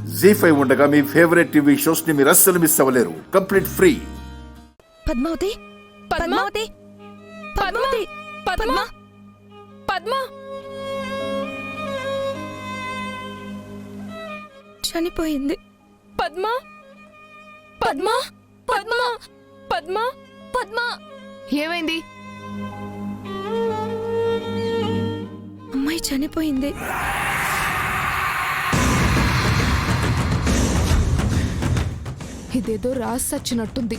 జీ5 ఉండగా మీ favourite TV shows ని మీరు అస్సలు మిస్ అవ్వలేరు. Complete free. పద్మావతి, పద్మావతి, పద్మావతి, పద్మ, పద్మ చనిపోయింది. పద్మ, పద్మ, పద్మ, పద్మ, పద్మ. ఏమైంది? అమ్మాయి చనిపోయింది. ఇదేదో రాసి సచ్చినట్టుంది.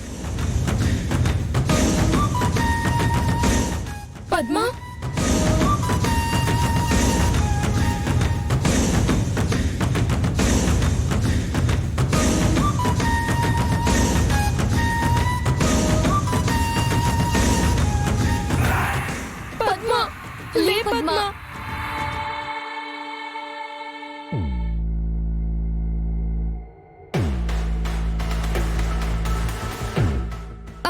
పద్మ, పద్మ, లే పద్మ.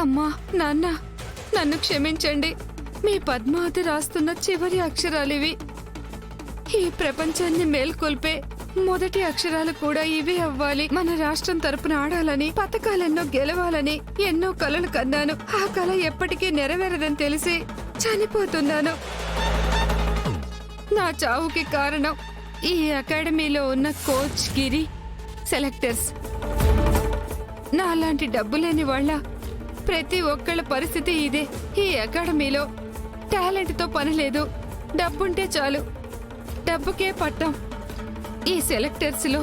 అమ్మా, నాన్న, నన్ను క్షమించండి. మీ పద్మావతి రాస్తున్న చివరి అక్షరాలివి. ఈ ప్రపంచాన్ని మేల్కొల్పే మొదటి అక్షరాలు కూడా ఇవే అవ్వాలి. మన రాష్ట్రం తరపున ఆడాలని, పథకాలెన్నో గెలవాలని ఎన్నో కలలు కన్నాను. ఆ కల ఎప్పటికీ నెరవేరదని తెలిసి చనిపోతున్నాను. నా చావుకి కారణం ఈ అకాడమీలో ఉన్న కోచ్ గిరి, సెలెక్టర్స్. నాలాంటి డబ్బు లేని వాళ్ళ ప్రతి ఒక్కళ్ళ పరిస్థితి ఇదే. ఈ అకాడమీలో టాలెంట్తో పని లేదు, డబ్బుంటే చాలు, డబ్బుకే పట్టం. ఈ సెలెక్టర్స్లో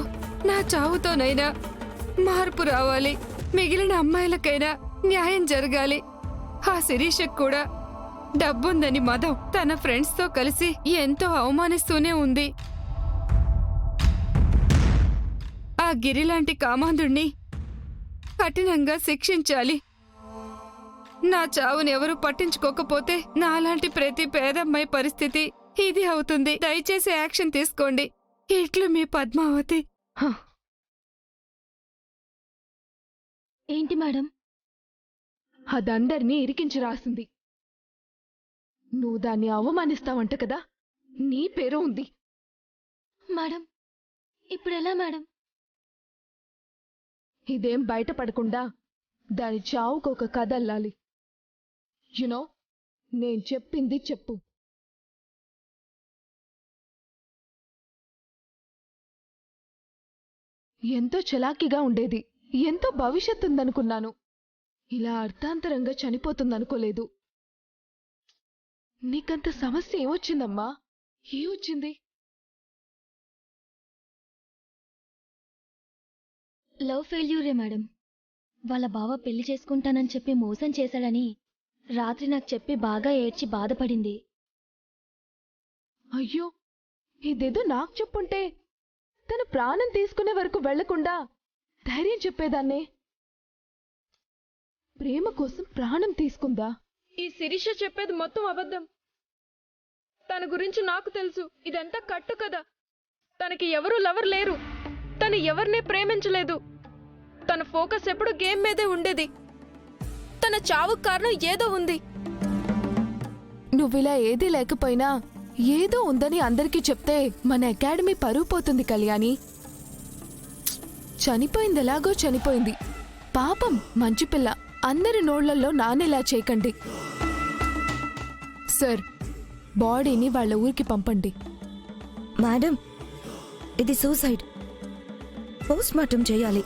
నా చావుతోనైనా మార్పు రావాలి. మిగిలిన అమ్మాయిలకైనా న్యాయం జరగాలి. ఆ శిరీషకు కూడా డబ్బుందని మదం తన ఫ్రెండ్స్తో కలిసి ఎంతో అవమానిస్తూనే ఉంది. ఆ గిరిలాంటి కామాంధుణ్ణి కఠినంగా శిక్షించాలి. నా చావుని ఎవరూ పట్టించుకోకపోతే నాలాంటి ప్రతి పేదమ్మాయి పరిస్థితి ఇది అవుతుంది. దయచేసి యాక్షన్ తీసుకోండి. ఇట్లు మీ పద్మావతి. ఏంటి మేడం? అదందరినీ ఇరికించి రాసింది. నువ్వు దాన్ని అవమానిస్తావంట కదా, నీ పేరు ఉంది. మేడం, ఇప్పుడెలా మేడం? ఇదేం బయటపడకుండా దాని చావుకొక కథ అల్లాలి. యునో, నేను చెప్పింది చెప్పు. ఎంతో చలాకీగా ఉండేది, ఎంతో భవిష్యత్తు ఉందనుకున్నాను. ఇలా అర్థాంతరంగా చనిపోతుందనుకోలేదు. నీకంత సమస్య ఏమొచ్చిందమ్మా? ఏమొచ్చింది? లవ్ ఫెయిల్యూరే మేడం. వాళ్ళ బావ పెళ్లి చేసుకుంటానని చెప్పి మోసం చేశాడని రాత్రి నాకు చెప్పి బాగా ఏడ్చి బాధపడింది. అయ్యో, ఇదేదో నాకు చెప్పుంటే తన ప్రాణం తీసుకునే వరకు వెళ్లకుండా ధైర్యం చెప్పేదాన్నే. ప్రేమ కోసం ప్రాణం తీసుకుందా? ఈ శిరీష చెప్పేది మొత్తం అబద్ధం. తన గురించి నాకు తెలుసు. ఇదంతా కట్టు కదా. తనకి ఎవరూ లవర్ లేరు. తను ఎవరిని ప్రేమించలేదు. తన ఫోకస్ ఎప్పుడు గేమ్ మీదే ఉండేది. తన చావుకు కారణం ఏదో ఉంది. నువ్విలా ఏదీ లేకపోయినా ఏదో ఉందని అందరికీ చెప్తే మన అకాడమీ పరువు పోతుంది కళ్యాణి. చనిపోయింది ఎలాగో చనిపోయింది. పాపం మంచి పిల్ల. అందరి నోళ్లలో నానేలా చేయకండి. సార్, బాడీని వాళ్ళ ఊరికి పంపండి. మేడం, ఇది సూసైడ్. పోస్ట్మార్టం చేయాలి.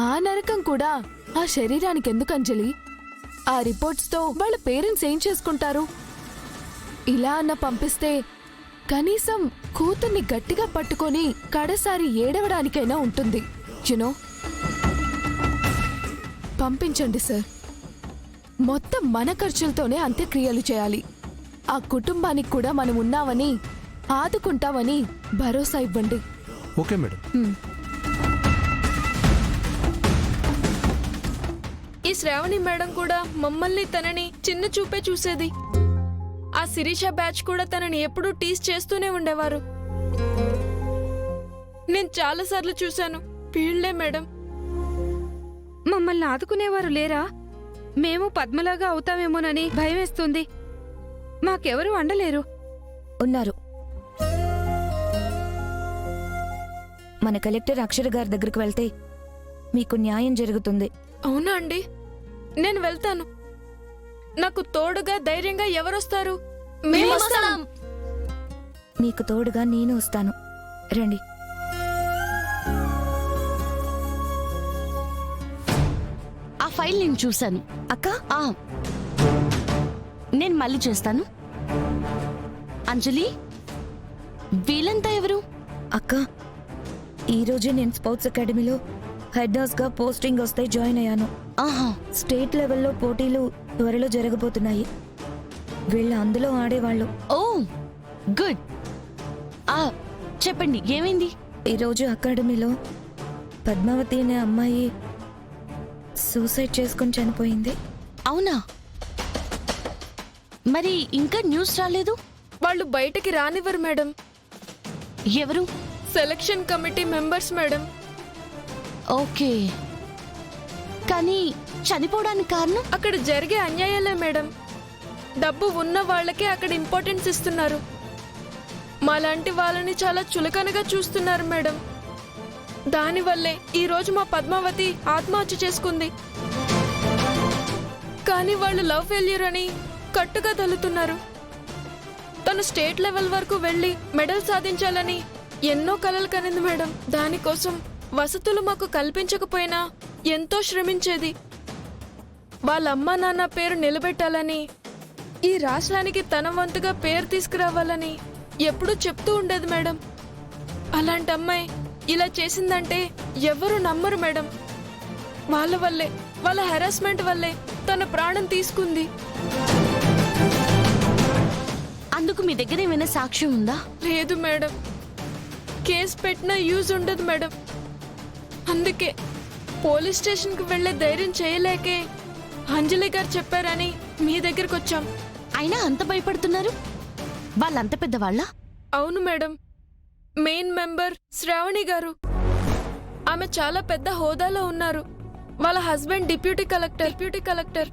ఆ నరకం కూడా ఆ శరీరానికి ఎందుకు అంజలి? ఆ రిపోర్ట్స్తో వాళ్ళ పేరెంట్స్ ఏం చేసుకుంటారు? ఇలా అన్న పంపిస్తే కనీసం కూతుర్ని గట్టిగా పట్టుకొని కడసారి ఏడవడానికైనా ఉంటుంది. యునో, పంపించండి సార్. మొత్తం మన ఖర్చులతోనే అంత్యక్రియలు చేయాలి. ఆ కుటుంబానికి కూడా మనం ఉన్నామని, ఆదుకుంటామని భరోసా ఇవ్వండి. Okay madam. ఈ శ్రావణి మేడం కూడా మమ్మల్ని తనని చిన్న చూపే చూసేది. ఆ శిరీష బ్యాచ్ కూడా తనని ఎప్పుడూ టీజ్ చేస్తూనే ఉండేవారు. నేను చాలాసార్లు చూశాను. వీళ్లే మేడం. మమ్మల్ని ఆదుకునేవారు లేరా? మేము పద్మలాగా అవుతామేమోనని భయమేస్తుంది. మాకెవరూ అండలేరు. ఉన్నారు. మన కలెక్టర్ అక్షర గారి దగ్గరికి వెళ్తే మీకు న్యాయం జరుగుతుంది. అవునా అండి? నేను వెళ్తాను. నాకు తోడుగా ధైర్యంగా ఎవరొస్తారు? మేమొస్తాం. మీకు తోడుగా నేను వస్తాను. రండి. ఆ ఫైల్ నేను చూశాను. అక్క, ఆ, నేను మళ్ళీ చేస్తాను. అంజలి, వీళ్ళంతా ఎవరు? అక్క, ఈరోజే నేను స్పోర్ట్స్ అకాడమీలో హెడ్ గా పోస్టింగ్ వస్తే జాయిన్ అయ్యాను. ఆహా, స్టేట్ లెవెల్లో పోటీలు త్వరలో జరగబోతున్నాయి. వీళ్ళు అందులో ఆడేవాళ్ళు. ఓ గుడ్. ఆ, చెప్పండి, ఏమైంది? ఈరోజు అకాడమీలో పద్మావతి అనే అమ్మాయి సూసైడ్ చేసుకుని చనిపోయింది. అవునా? మరి ఇంకా న్యూస్ రాలేదు? వాళ్ళు బయటికి రానివ్వరు మేడం. ఎవరు? Selection committee members madam. Okay, కానీ చనిపోవడానికి కారణం? అక్కడ జరిగే అన్యాయాలే మేడం. డబ్బు ఉన్న వాళ్ళకే అక్కడ ఇంపార్టెన్స్ ఇస్తున్నారు. మాలాంటి వాళ్ళని చాలా చులకనగా చూస్తున్నారు మేడం. దానివల్లే ఈరోజు మా పద్మావతి ఆత్మహత్య చేసుకుంది. కానీ వాళ్ళు లవ్ ఫెయిల్యూర్ అని కట్టుగా తల్లుతున్నారు. తను స్టేట్ లెవెల్ వరకు వెళ్ళి మెడల్ సాధించాలని ఎన్నో కలలు కనింది మేడం. దానికోసం వసతులు మాకు కల్పించకపోయినా ఎంతో శ్రమించేది. వాళ్ళ అమ్మా నాన్న పేరు నిలబెట్టాలని, ఈ రాష్ట్రానికి తన వంతుగా పేరు తీసుకురావాలని ఎప్పుడూ చెప్తూ ఉండేది మేడం. అలాంటి అమ్మాయి ఇలా చేసిందంటే ఎవరు నమ్మరు మేడం. వాళ్ళ వల్లే, వాళ్ళ హెరాస్మెంట్ వల్లే తన ప్రాణం తీసుకుంది. అందుకు మీ దగ్గర ఏమైనా సాక్ష్యం ఉందా? లేదు మేడం. కేసు పెట్టినా యూజ్ ఉండదు మేడం. అందుకే పోలీస్ స్టేషన్కి వెళ్లే ధైర్యం చేయలేకే అంజలి గారు చెప్పారని మీ దగ్గరకు వచ్చాం. అయినా అంత భయపడుతున్నారు? వాళ్ళంత పెద్దవాళ్ళ? అవును మేడం. మెయిన్ మెంబర్ శ్రావణి గారు. ఆమె చాలా పెద్ద హోదాలో ఉన్నారు. వాళ్ళ హస్బెండ్ డిప్యూటీ కలెక్టర్.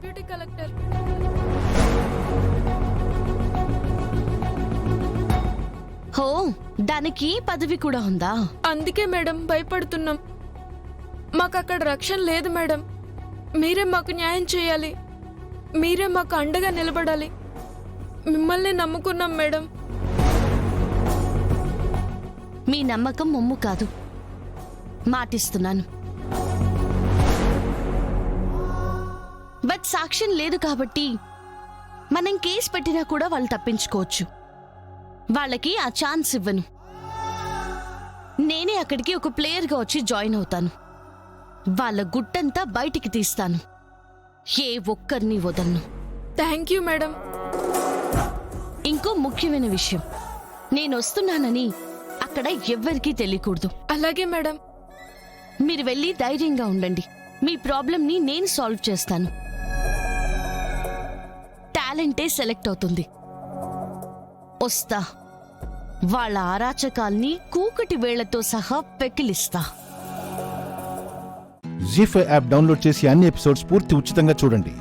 హో, దానికి పదవి కూడా ఉందా? అందుకే మేడం భయపడుతున్నాం. మాకు అక్కడ రక్షణ లేదు మేడం. మీరే మాకు న్యాయం చేయాలి. మీరే మాకు అండగా నిలబడాలి. మిమ్మల్ని నమ్ముకున్నాం మేడం. మీ నమ్మకం మొమ్ము కాదు, మాటిస్తున్నాను. బట్ సాక్ష్యం లేదు కాబట్టి మనం కేసు పెట్టినా కూడా వాళ్ళు తప్పించుకోవచ్చు. వాళ్ళకి ఆ ఛాన్స్ ఇవ్వను. నేనే అక్కడికి ఒక ప్లేయర్గా వచ్చి జాయిన్ అవుతాను. వాళ్ళ గుట్టంతా బయటికి తీస్తాను. ఏ ఒక్కరిని వదలను. Thank you madam. ఇంకో ముఖ్యమైన విషయం, నేను వస్తున్నానని అక్కడ ఎవ్వరికీ తెలియకూడదు. అలాగే మేడం. మీరు వెళ్ళి ధైర్యంగా ఉండండి. మీ ప్రాబ్లంని నేను సాల్వ్ చేస్తాను. టాలెంటే సెలెక్ట్ అవుతుంది. వస్తా. వాళ్ళ అరాచకాల్ని కూకటి వేళ్లతో సహా పెకిలిస్తా. జీ5 యాప్ డౌన్లోడ్ చేసి అన్ని ఎపిసోడ్స్ పూర్తి ఉచితంగా చూడండి.